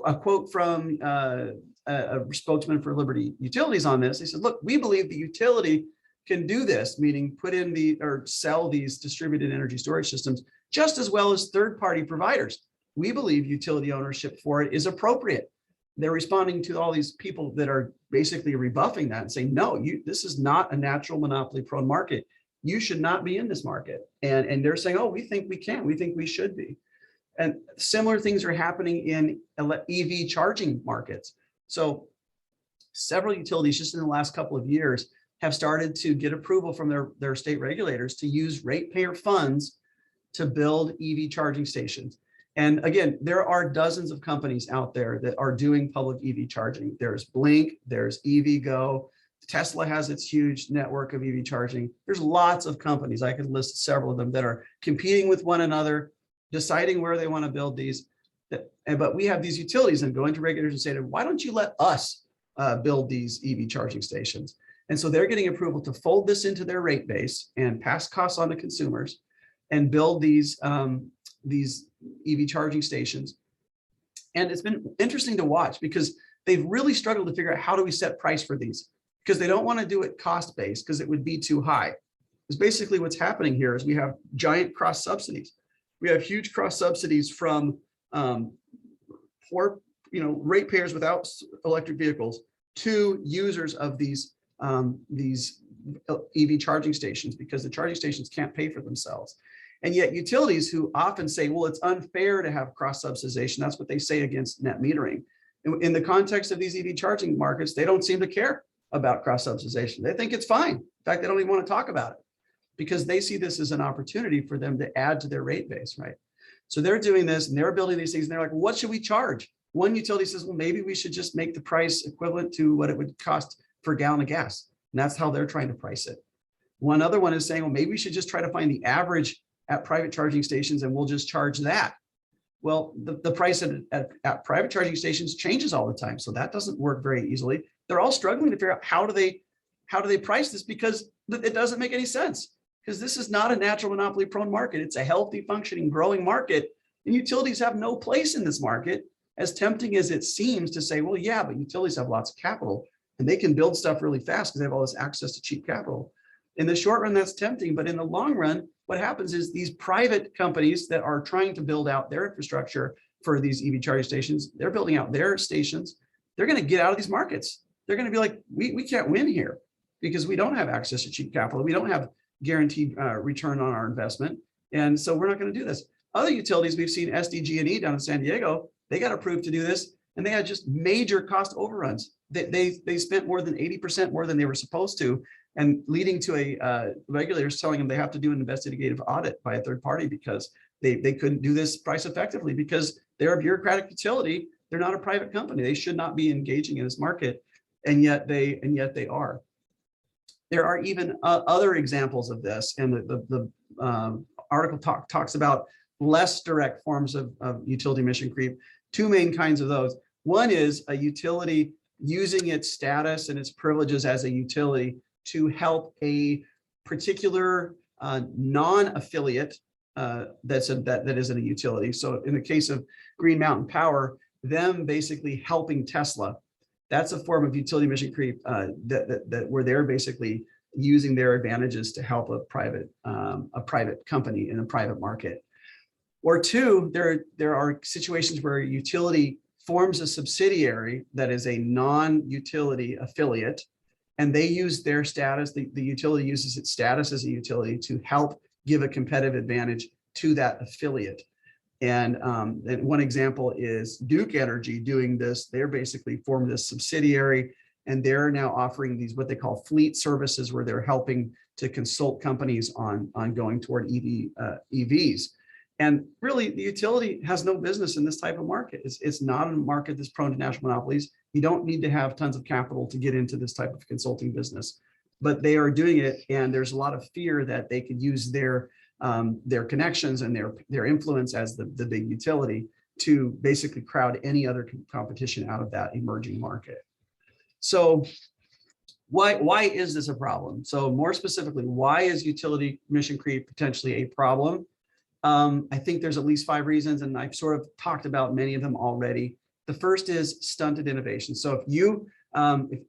a quote from a spokesman for Liberty Utilities on this, they said, look, we believe the utility can do this, meaning put in or sell these distributed energy storage systems just as well as third-party providers. We believe utility ownership for it is appropriate. They're responding to all these people that are basically rebuffing that and saying, no, this is not a natural monopoly prone market. You should not be in this market. And they're saying, oh, we think we can, we think we should be. And similar things are happening in EV charging markets. So several utilities just in the last couple of years have started to get approval from their state regulators to use ratepayer funds to build EV charging stations. And again, there are dozens of companies out there that are doing public EV charging. There's Blink, there's EVgo, Tesla has its huge network of EV charging. There's lots of companies, I could list several of them, that are competing with one another, deciding where they want to build these. But we have these utilities and going to regulators and say, why don't you let us build these EV charging stations? And so they're getting approval to fold this into their rate base and pass costs on to consumers and build these EV charging stations. And it's been interesting to watch because they've really struggled to figure out how do we set price for these, because they don't want to do it cost-based because it would be too high. Because basically what's happening here is we have giant cross subsidies. We have huge cross subsidies from poor, ratepayers without electric vehicles to users of these EV charging stations, because the charging stations can't pay for themselves. And yet utilities who often say, well, it's unfair to have cross subsidization. That's what they say against net metering. In the context of these EV charging markets, they don't seem to care about cross subsidization. They think it's fine. In fact, they don't even want to talk about it because they see this as an opportunity for them to add to their rate base, right? So they're doing this and they're building these things and they're like, what should we charge? One utility says, well, maybe we should just make the price equivalent to what it would cost for a gallon of gas. And that's how they're trying to price it. One other one is saying, well, maybe we should just try to find the average at private charging stations and we'll just charge that. Well, the price at private charging stations changes all the time. So that doesn't work very easily. They're all struggling to figure out how do they price this, because it doesn't make any sense, because this is not a natural monopoly prone market. It's a healthy, functioning, growing market. And utilities have no place in this market, as tempting as it seems to say, well, yeah, but utilities have lots of capital and they can build stuff really fast because they have all this access to cheap capital. In the short run, that's tempting. But in the long run, what happens is these private companies that are trying to build out their infrastructure for these EV charging stations, they're building out their stations. They're going to get out of these markets. They're going to be like, we can't win here because we don't have access to cheap capital. We don't have guaranteed return on our investment. And so we're not going to do this. Other utilities, we've seen SDG&E down in San Diego, they got approved to do this, and they had just major cost overruns. They spent more than 80% more than they were supposed to, and leading to a regulators telling them they have to do an investigative audit by a third party because they couldn't do this price effectively because they're a bureaucratic utility. They're not a private company. They should not be engaging in this market, and yet they are. There are even other examples of this, and the article talks about less direct forms of utility mission creep. Two main kinds of those. One is a utility using its status and its privileges as a utility to help a particular non-affiliate that isn't a utility. So in the case of Green Mountain Power, them basically helping Tesla. That's a form of utility mission creep that where they're basically using their advantages to help a private company in a private market. Or two, there are situations where a utility forms a subsidiary that is a non-utility affiliate, and they use their status, the utility uses its status as a utility to help give a competitive advantage to that affiliate. And one example is Duke Energy doing this. They're basically formed this subsidiary, and they're now offering these what they call fleet services, where they're helping to consult companies on going toward EVs. And really, the utility has no business in this type of market. It's not a market that's prone to national monopolies. You don't need to have tons of capital to get into this type of consulting business, but they are doing it. And there's a lot of fear that they could use their connections and their influence as the big utility to basically crowd any other competition out of that emerging market. So why is this a problem? So more specifically, why is utility mission creep potentially a problem? I think there's at least 5 reasons, and I've sort of talked about many of them already. The first is stunted innovation. So if you,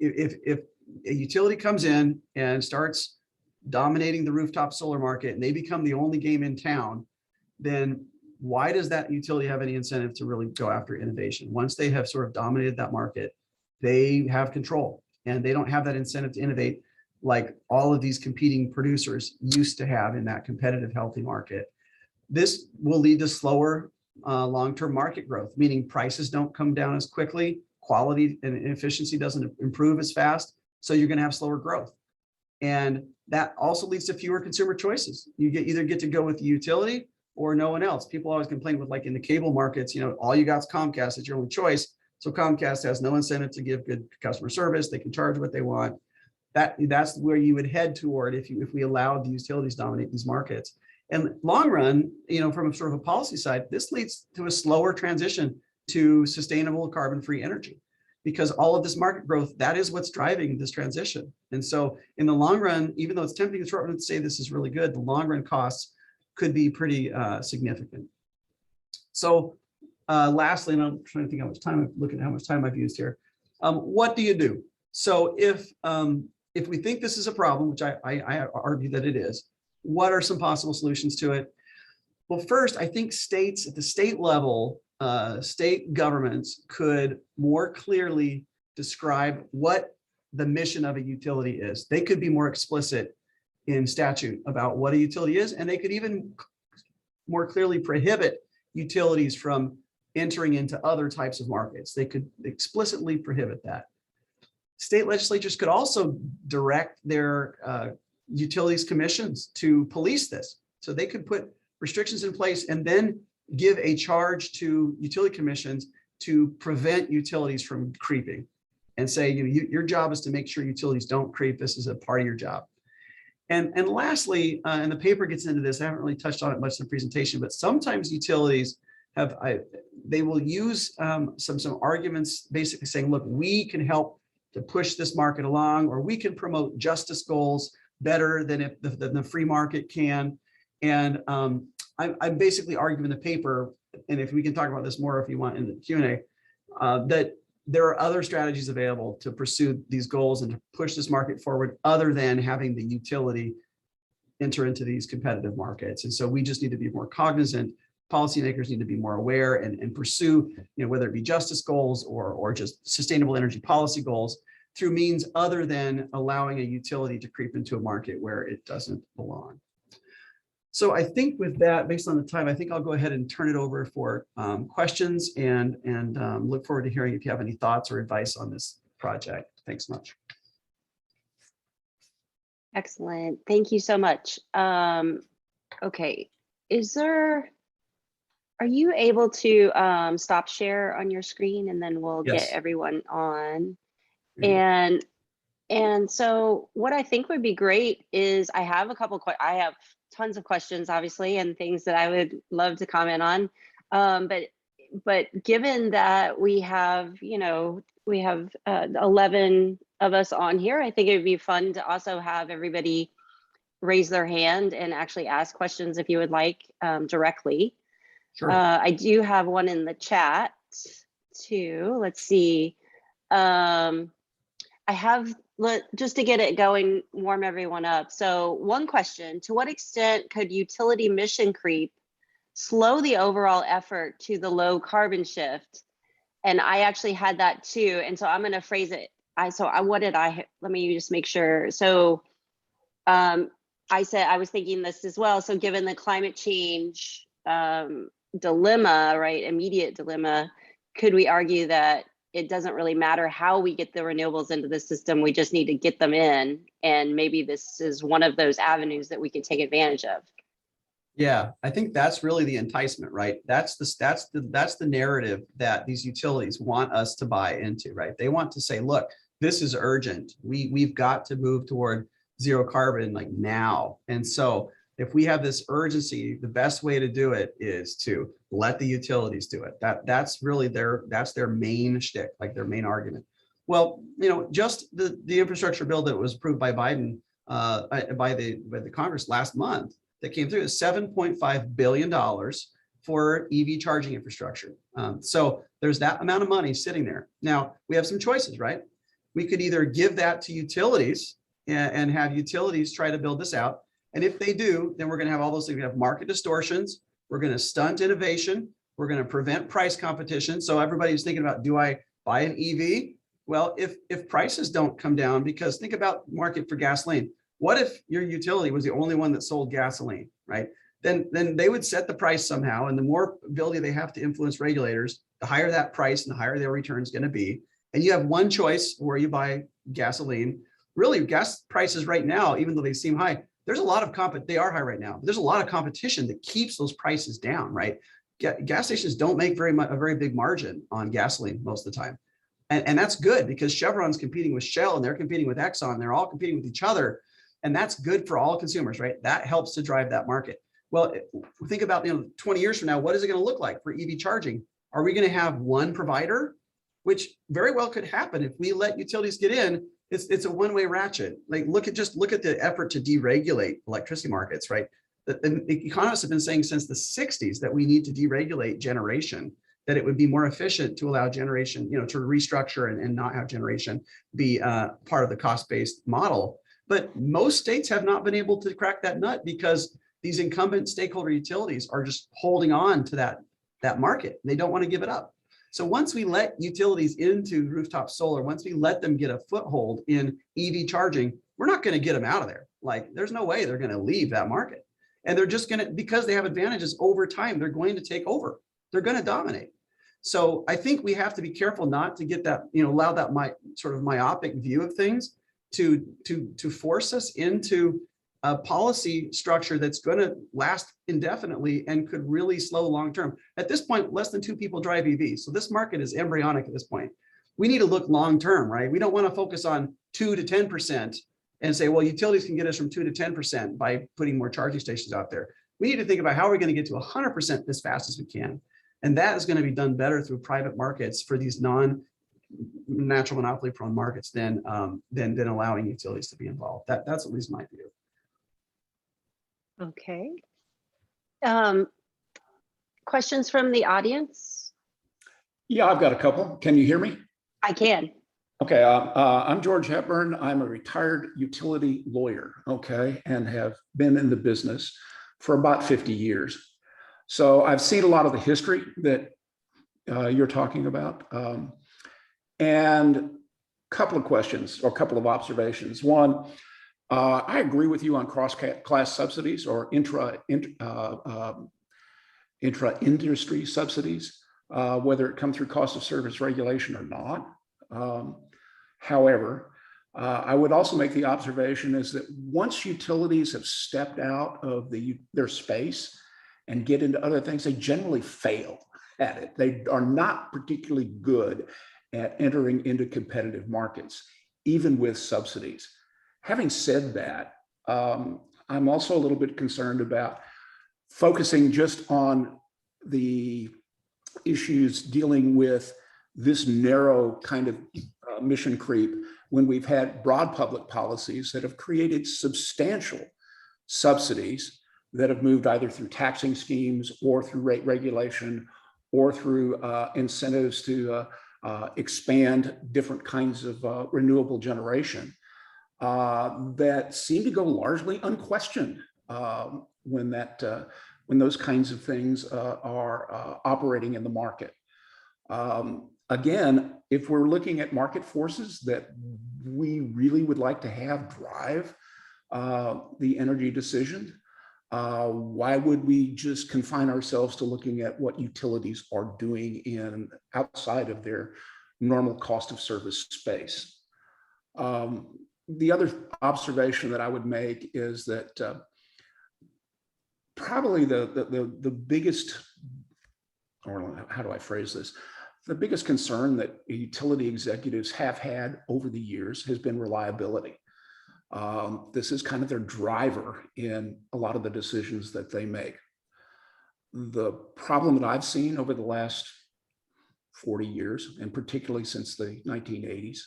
if a utility comes in and starts dominating the rooftop solar market and they become the only game in town, then why does that utility have any incentive to really go after innovation? Once they have sort of dominated that market, they have control, and they don't have that incentive to innovate like all of these competing producers used to have in that competitive, healthy market. This will lead to slower long-term market growth, meaning prices don't come down as quickly, quality and efficiency doesn't improve as fast, so you're going to have slower growth. And that also leads to fewer consumer choices. You either get to go with the utility or no one else. People always complain with, like in the cable markets, all you got is Comcast, it's your only choice. So Comcast has no incentive to give good customer service. They can charge what they want. That's where you would head toward if we allowed the utilities dominate these markets. And long run, from a sort of a policy side, this leads to a slower transition to sustainable carbon-free energy, because all of this market growth, that is what's driving this transition. And so in the long run, even though it's tempting in the short run to say this is really good, the long run costs could be pretty significant. So lastly, and I'm trying to think how much time, looking at how much time I've used here. What do you do? So if we think this is a problem, which I argue that it is, what are some possible solutions to it? Well, first, I think states at the state level, state governments could more clearly describe what the mission of a utility is. They could be more explicit in statute about what a utility is, and they could even more clearly prohibit utilities from entering into other types of markets. They could explicitly prohibit that. State legislatures could also direct their utilities commissions to police this. So they could put restrictions in place and then give a charge to utility commissions to prevent utilities from creeping and say, your job is to make sure utilities don't creep. This is a part of your job. And lastly, and the paper gets into this, I haven't really touched on it much in the presentation, but sometimes utilities they will use some arguments basically saying, look, we can help to push this market along, or we can promote justice goals better than the free market can. And I'm basically arguing in the paper, and if we can talk about this more if you want in the Q&A, that there are other strategies available to pursue these goals and to push this market forward other than having the utility enter into these competitive markets. And so we just need to be more cognizant. Policymakers need to be more aware and pursue, whether it be justice goals or just sustainable energy policy goals through means other than allowing a utility to creep into a market where it doesn't belong. So I think with that, based on the time, I think I'll go ahead and turn it over for questions and look forward to hearing if you have any thoughts or advice on this project. Thanks much. Excellent. Thank you so much. Okay, are you able to stop share on your screen, and then we'll Yes. get everyone on? Mhm. And so what I think would be great is I have tons of questions, obviously, and things that I would love to comment on. But given that we have 11 of us on here, I think it would be fun to also have everybody raise their hand and actually ask questions if you would like directly. Sure. I do have one in the chat too. Let's see. Just to get it going, warm everyone up. So one question: to what extent could utility mission creep slow the overall effort to the low carbon shift? And I actually had that too. And so I'm going to phrase it. Let me just make sure. So I said, I was thinking this as well. So given the climate change dilemma, right, immediate dilemma, could we argue that it doesn't really matter how we get the renewables into the system, we just need to get them in, and maybe this is one of those avenues that we can take advantage of? Yeah, I think that's really the enticement, right? That's the narrative that these utilities want us to buy into, right? They want to say, look, this is urgent. We've got to move toward zero carbon like now. And so if we have this urgency, the best way to do it is to let the utilities do it. That's really their main shtick, like their main argument. Well, just the infrastructure bill that was approved by Biden, by the Congress last month, that came through is $7.5 billion for EV charging infrastructure. So there's that amount of money sitting there. Now we have some choices, right? We could either give that to utilities and have utilities try to build this out. And if they do, then we're going to have all those things. We have market distortions. We're going to stunt innovation. We're going to prevent price competition. So everybody's thinking about, do I buy an EV? Well, if prices don't come down, because think about market for gasoline. What if your utility was the only one that sold gasoline, right? Then they would set the price somehow. And the more ability they have to influence regulators, the higher that price and the higher their return is going to be. And you have one choice where you buy gasoline. Really, gas prices right now, even though they seem high, there's a lot of they are high right now, but there's a lot of competition that keeps those prices down, right? Gas stations don't make a very big margin on gasoline most of the time. And that's good, because Chevron's competing with Shell and they're competing with Exxon. They're all competing with each other. And that's good for all consumers, right? That helps to drive that market. Well, think about 20 years from now, what is it going to look like for EV charging? Are we going to have one provider? Which very well could happen if we let utilities get in. It's a one-way ratchet. Like look at the effort to deregulate electricity markets, right? The economists have been saying since the 60s that we need to deregulate generation, that it would be more efficient to allow generation, to restructure and not have generation be part of the cost-based model. But most states have not been able to crack that nut because these incumbent stakeholder utilities are just holding on to that market. They don't want to give it up. So once we let utilities into rooftop solar, once we let them get a foothold in EV charging, we're not going to get them out of there. Like there's no way they're going to leave that market. And they're just going to, because they have advantages over time, they're going to take over. They're going to dominate. So I think we have to be careful not to get that, allow that sort of myopic view of things to force us into a policy structure that's going to last indefinitely and could really slow long-term. At this point, less than 2 people drive EVs. So this market is embryonic at this point. We need to look long-term, right? We don't want to focus on 2 to 10% and say, well, utilities can get us from 2 to 10% by putting more charging stations out there. We need to think about how we're going to get to 100% as fast as we can. And that is going to be done better through private markets for these non-natural monopoly prone markets than allowing utilities to be involved. That's at least my view. Okay. Questions from the audience? Yeah, I've got a couple. Can you hear me? I can. Okay, I'm George Hepburn. I'm a retired utility lawyer, okay, and have been in the business for about 50 years. So I've seen a lot of the history that you're talking about. And a couple of questions or a couple of observations. One, I agree with you on cross-class subsidies or intra-industry subsidies, whether it come through cost of service regulation or not. However, I would also make the observation is that once utilities have stepped out of their space and get into other things, they generally fail at it. They are not particularly good at entering into competitive markets, even with subsidies. Having said that, I'm also a little bit concerned about focusing just on the issues dealing with this narrow kind of mission creep when we've had broad public policies that have created substantial subsidies that have moved either through taxing schemes or through rate regulation or through incentives to expand different kinds of renewable generation that seem to go largely unquestioned when those kinds of things are operating in the market. Again, if we're looking at market forces that we really would like to have drive the energy decision, why would we just confine ourselves to looking at what utilities are doing outside of their normal cost of service space? The other observation that I would make is that probably the biggest, or how do I phrase this? The biggest concern that utility executives have had over the years has been reliability. This is kind of their driver in a lot of the decisions that they make. The problem that I've seen over the last 40 years, and particularly since the 1980s,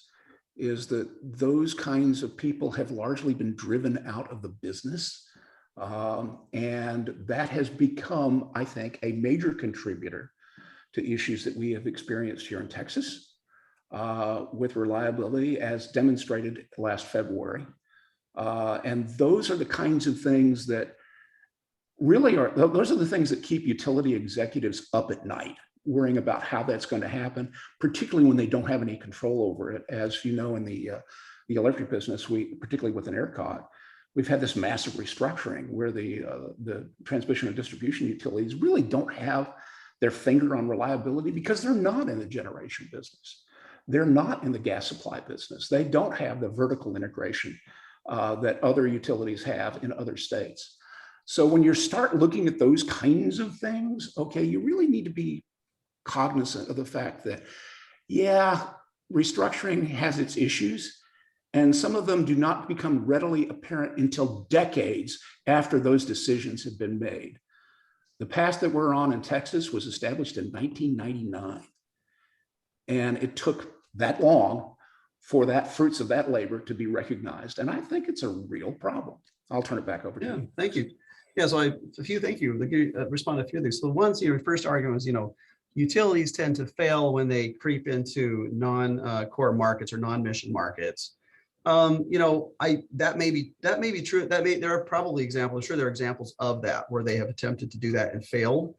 is that those kinds of people have largely been driven out of the business. And that has become, I think, a major contributor to issues that we have experienced here in Texas with reliability, as demonstrated last February. And those are the kinds of things that really those are the things that keep utility executives up at night, worrying about how that's going to happen, particularly when they don't have any control over it. As you know, in the electric business, particularly with an ERCOT, we've had this massive restructuring where the transmission and distribution utilities really don't have their finger on reliability because they're not in the generation business. They're not in the gas supply business. They don't have the vertical integration that other utilities have in other states. So when you start looking at those kinds of things, okay, you really need to be cognizant of the fact that, yeah, restructuring has its issues, and some of them do not become readily apparent until decades after those decisions have been made. The path that we're on in Texas was established in 1999, and it took that long for that fruits of that labor to be recognized. And I think it's a real problem. I'll turn it back over to you. Thank you. Yeah, so thank you. Let me respond to a few of these. So once your first argument was, utilities tend to fail when they creep into non-core markets or non-mission markets. That may be true. There are probably examples. I'm sure there are examples of that where they have attempted to do that and failed.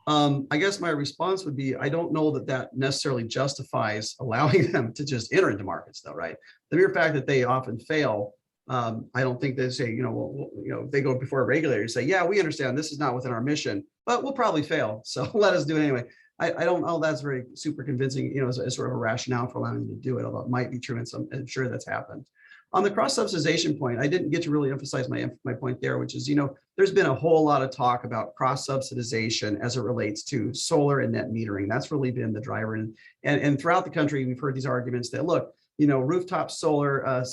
I guess my response would be, I don't know that necessarily justifies allowing them to just enter into markets, though, right? The mere fact that they often fail, I don't think they say, they go before a regulator and say, yeah, we understand this is not within our mission, but we'll probably fail, so let us do it anyway. I don't know that's very super convincing, as sort of a rationale for allowing them to do it, although it might be true, and I'm sure that's happened. On the cross-subsidization point, I didn't get to really emphasize my point there, which is, there's been a whole lot of talk about cross-subsidization as it relates to solar and net metering. That's really been the driver. And throughout the country, we've heard these arguments that, look, rooftop solar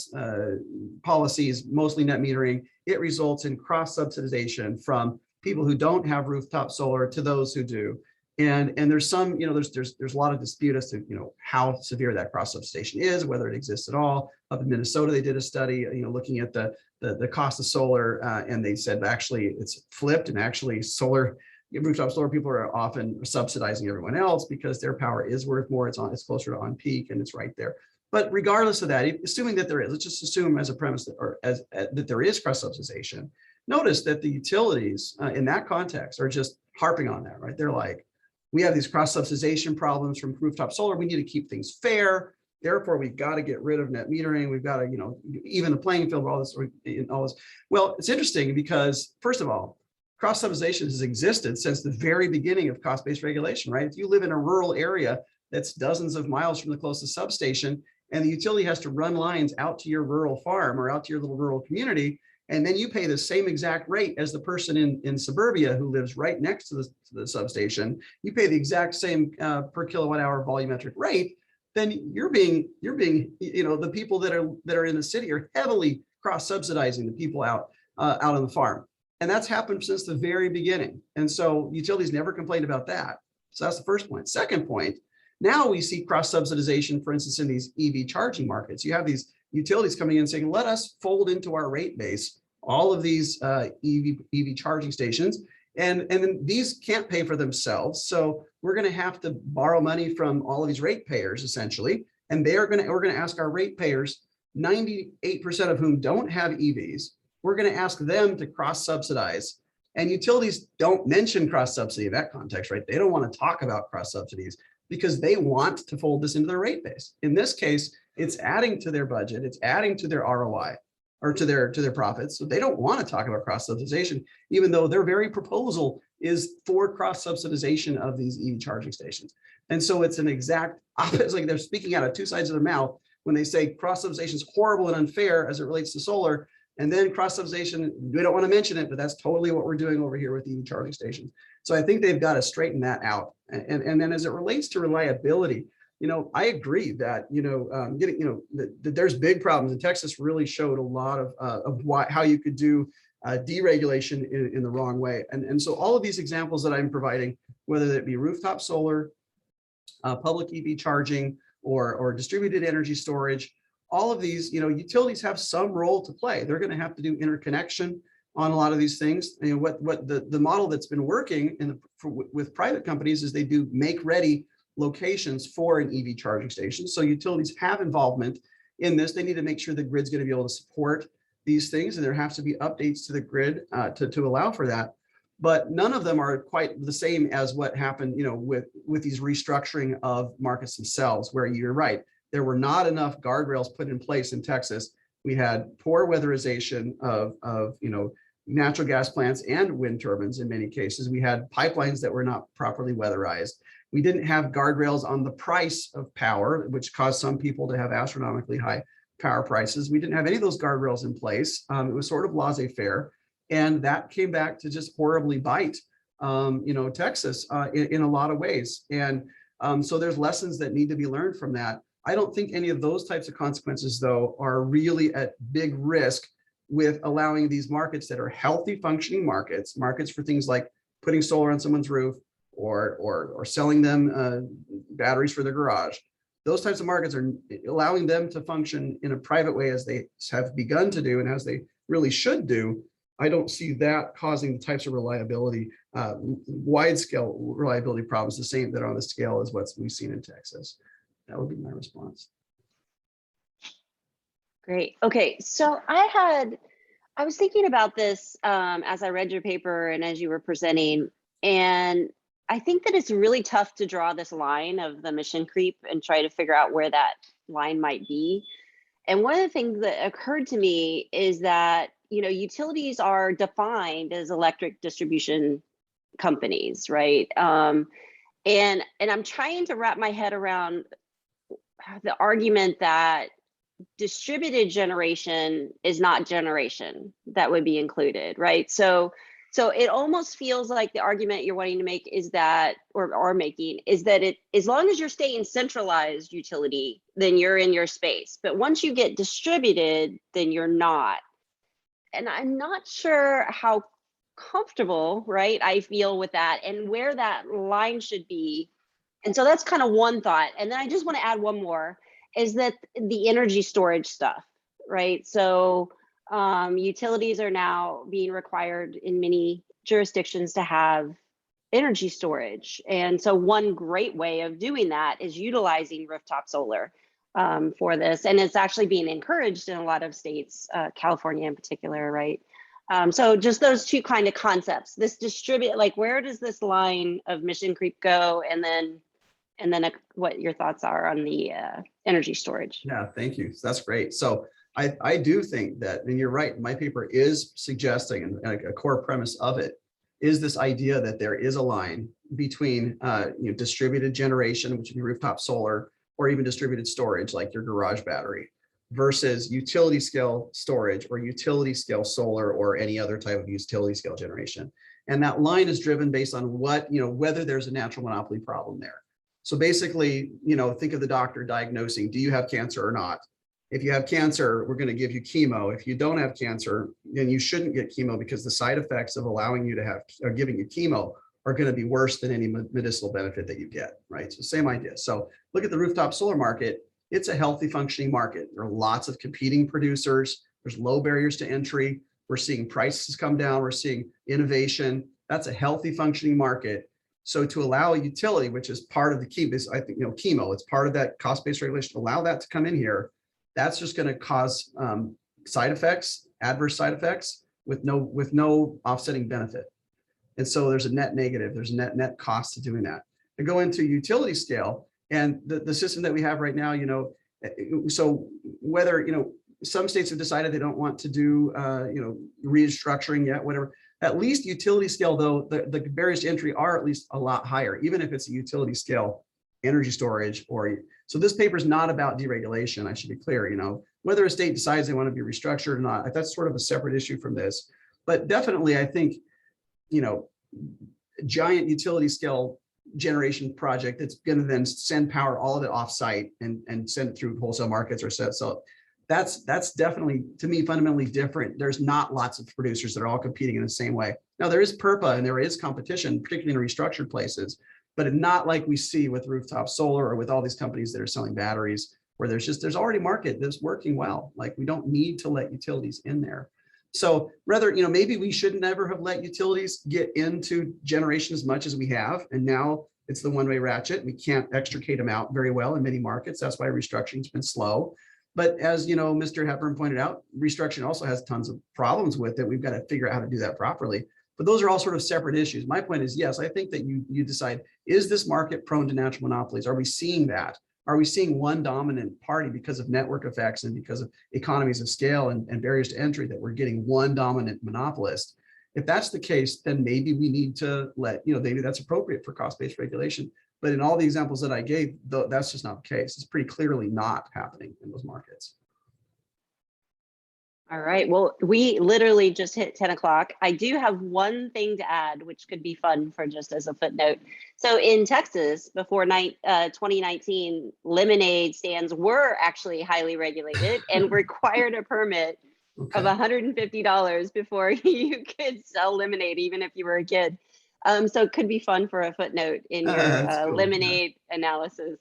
policies, mostly net metering, it results in cross-subsidization from people who don't have rooftop solar to those who do. And there's some, there's a lot of dispute as to, how severe that cross-subsidization is, whether it exists at all. Up in Minnesota, they did a study, looking at the cost of solar, and they said actually it's flipped, and actually rooftop solar people are often subsidizing everyone else because their power is worth more. It's closer to on peak, and it's right there. But regardless of that, assuming that there is, let's just assume as a premise that there is cross-subsidization. Notice that the utilities in that context are just harping on that, right? They're like, we have these cross-subsidization problems from rooftop solar. We need to keep things fair. Therefore, we've got to get rid of net metering. We've got to, even the playing field, all this. Well, it's interesting because, first of all, cross-subsidization has existed since the very beginning of cost-based regulation, right? If you live in a rural area that's dozens of miles from the closest substation, and the utility has to run lines out to your rural farm or out to your little rural community, and then you pay the same exact rate as the person in suburbia who lives right next to the substation, you pay the exact same per kilowatt hour volumetric rate, then you're being, the people that are in the city are heavily cross-subsidizing the people out on the farm. And that's happened since the very beginning. And so utilities never complained about that. So that's the first point. Second point, now we see cross-subsidization, for instance, in these EV charging markets. You have these utilities coming in saying, let us fold into our rate base all of these EV charging stations, and then these can't pay for themselves. So we're going to have to borrow money from all of these ratepayers essentially, and we're going to ask our ratepayers, 98% of whom don't have EVs, we're going to ask them to cross-subsidize. And utilities don't mention cross-subsidy in that context, right? They don't want to talk about cross-subsidies because they want to fold this into their rate base. In this case, it's adding to their budget, it's adding to their ROI or to their profits. So they don't want to talk about cross-subsidization, even though their very proposal is for cross-subsidization of these EV charging stations. And so it's an exact opposite. It's like they're speaking out of two sides of their mouth when they say cross-subsidization is horrible and unfair as it relates to solar. And then cross-subsidization, we don't want to mention it, but that's totally what we're doing over here with EV charging stations. So I think they've got to straighten that out. And then as it relates to reliability, I agree that, that there's big problems. And Texas really showed a lot of how you could do deregulation in the wrong way. And so all of these examples that I'm providing, whether it be rooftop solar, public EV charging, or distributed energy storage, all of these, utilities have some role to play. They're going to have to do interconnection on a lot of these things. And what the model that's been working with private companies is they do make-ready locations for an EV charging station. So utilities have involvement in this. They need to make sure the grid's going to be able to support these things, and there has to be updates to the grid to allow for that. But none of them are quite the same as what happened, with these restructuring of markets themselves, where you're right. There were not enough guardrails put in place in Texas. We had poor weatherization of natural gas plants and wind turbines in many cases. We had pipelines that were not properly weatherized. We didn't have guardrails on the price of power, which caused some people to have astronomically high power prices. We didn't have any of those guardrails in place. It was sort of laissez-faire, and that came back to just horribly bite, Texas in a lot of ways. And so there's lessons that need to be learned from that. I don't think any of those types of consequences, though, are really at big risk with allowing these markets that are healthy functioning markets for things like putting solar on someone's roof or selling them batteries for their garage. Those types of markets are allowing them to function in a private way as they have begun to do and as they really should do. I don't see that causing the types of reliability, wide scale reliability problems the same that are on the scale as what we've seen in Texas. That would be my response. Great. Okay, so I was thinking about this as I read your paper and as you were presenting, and I think that it's really tough to draw this line of the mission creep and try to figure out where that line might be. And one of the things that occurred to me is that, utilities are defined as electric distribution companies, right? And I'm trying to wrap my head around the argument that distributed generation is not generation that would be included, right? So it almost feels like the argument you're wanting to make is that, or are making, is that it, as long as you're staying centralized utility, then you're in your space. But once you get distributed, then you're not. And I'm not sure how comfortable, right, I feel with that and where that line should be. And so that's kind of one thought. And then I just want to add one more, is that the energy storage stuff, right? So utilities are now being required in many jurisdictions to have energy storage. And so one great way of doing that is utilizing rooftop solar for this. And it's actually being encouraged in a lot of states, California in particular, right? So just those two kind of concepts, this distribute, like where does this line of mission creep go? And then what your thoughts are on the energy storage. Yeah, thank you. That's great. So I do think that, and you're right, my paper is suggesting, and a core premise of it is this idea that there is a line between distributed generation, which would be rooftop solar, or even distributed storage like your garage battery, versus utility scale storage or utility scale solar or any other type of utility scale generation. And that line is driven based on what, whether there's a natural monopoly problem there. So basically, think of the doctor diagnosing, do you have cancer or not? If you have cancer, we're going to give you chemo. If you don't have cancer, then you shouldn't get chemo because the side effects of allowing you to have or giving you chemo are going to be worse than any medicinal benefit that you get, right? So same idea. So look at the rooftop solar market. It's a healthy functioning market. There are lots of competing producers. There's low barriers to entry. We're seeing prices come down. We're seeing innovation. That's a healthy functioning market. So to allow a utility, which is part of the key, I think, chemo, it's part of that cost-based regulation, allow that to come in here, that's just going to cause side effects, adverse side effects with no offsetting benefit. And so there's a net negative, there's a net cost to doing that. To go into utility scale and the system that we have right now, so whether, some states have decided they don't want to do, restructuring yet, whatever. At least utility scale, though, the barriers to entry are at least a lot higher, even if it's a utility scale energy storage. So this paper is not about deregulation. I should be clear, whether a state decides they want to be restructured or not, that's sort of a separate issue from this. But definitely, I think, giant utility scale generation project that's going to then send power, all of it offsite and send it through wholesale markets or so. That's definitely, to me, fundamentally different. There's not lots of producers that are all competing in the same way. Now there is PURPA and there is competition, particularly in restructured places, but not like we see with rooftop solar or with all these companies that are selling batteries, where there's already market that's working well. Like we don't need to let utilities in there. So rather, maybe we should never have let utilities get into generation as much as we have. And now it's the one-way ratchet. We can't extricate them out very well in many markets. That's why restructuring has been slow. But as Mr. Hepburn pointed out, restructuring also has tons of problems with it. We've got to figure out how to do that properly. But those are all sort of separate issues. My point is, yes, I think that you decide, is this market prone to natural monopolies? Are we seeing that? Are we seeing one dominant party because of network effects and because of economies of scale and barriers to entry, that we're getting one dominant monopolist? If that's the case, then maybe we need to let, maybe that's appropriate for cost-based regulation. But in all the examples that I gave, that's just not the case. It's pretty clearly not happening in those markets. All right, well, we literally just hit 10 o'clock. I do have one thing to add, which could be fun for just as a footnote. So in Texas, before 2019, lemonade stands were actually highly regulated and required a permit of $150 before you could sell lemonade, even if you were a kid. So it could be fun for a footnote in your cool. Lemonade analysis.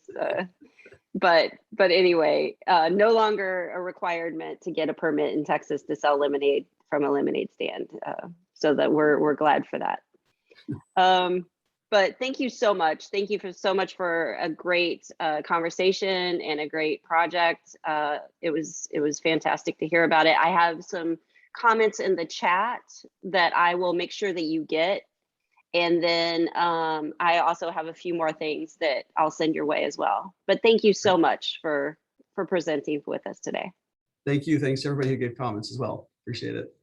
But anyway, no longer a requirement to get a permit in Texas to sell lemonade from a lemonade stand. So that we're glad for that. But thank you so much. Thank you so much for a great conversation and a great project. It was fantastic to hear about it. I have some comments in the chat that I will make sure that you get. And then I also have a few more things that I'll send your way as well. But thank you so much for presenting with us today. Thank you. Thanks to everybody who gave comments as well. Appreciate it.